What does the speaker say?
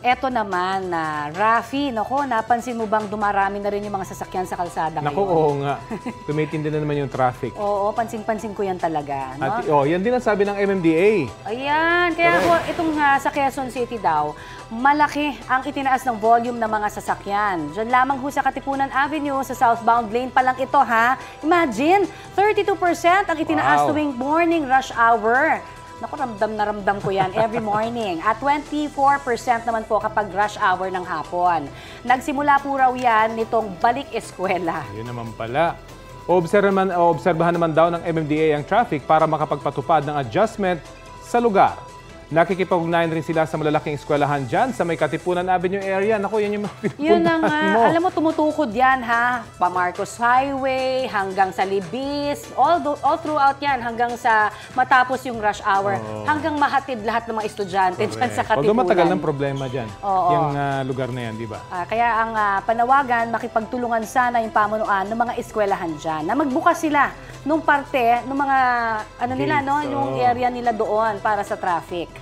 Eto naman na Rafi, nako, napansin mo bang dumarami na rin yung mga sasakyan sa kalsada ngayon? Naku, oo nga. Tumitindi na naman yung traffic. Oo, pansin-pansin ko yan talaga. No? At yan din ang sabi ng MMDA. Ayan, kaya po itong sa Quezon City daw, malaki ang itinaas ng volume ng mga sasakyan. Diyan lamang ho sa Katipunan Avenue, sa southbound lane pa lang ito ha. Imagine, 32% ang itinaas tuwing morning rush hour. Naku, ramdam ko yan every morning. At 24% naman po kapag rush hour ng hapon. Nagsimula po raw yan nitong balik eskwela. Yun naman pala. Obserbahan naman daw ng MMDA ang traffic para makapagpatupad ng adjustment sa lugar. Nakikipag-ugnayan rin sila sa malalaking eskwelahan dyan sa may Katipunan Avenue area. Naku, yan yung pinupuntahan Yun na nga. mo. Alam mo, tumutukod yan ha. Pa Marcos Highway, hanggang sa Libis, all throughout yan, hanggang sa matapos yung rush hour, hanggang mahatid lahat ng mga estudyante dyan sa Katipunan. Pag matagal ng problema dyan, yung lugar na yan, di ba? Kaya ang panawagan, makipagtulungan sana yung pamunuan ng mga eskwelahan dyan, na magbukas sila nung parte, nung mga, ano nila, no, yung area nila doon para sa traffic.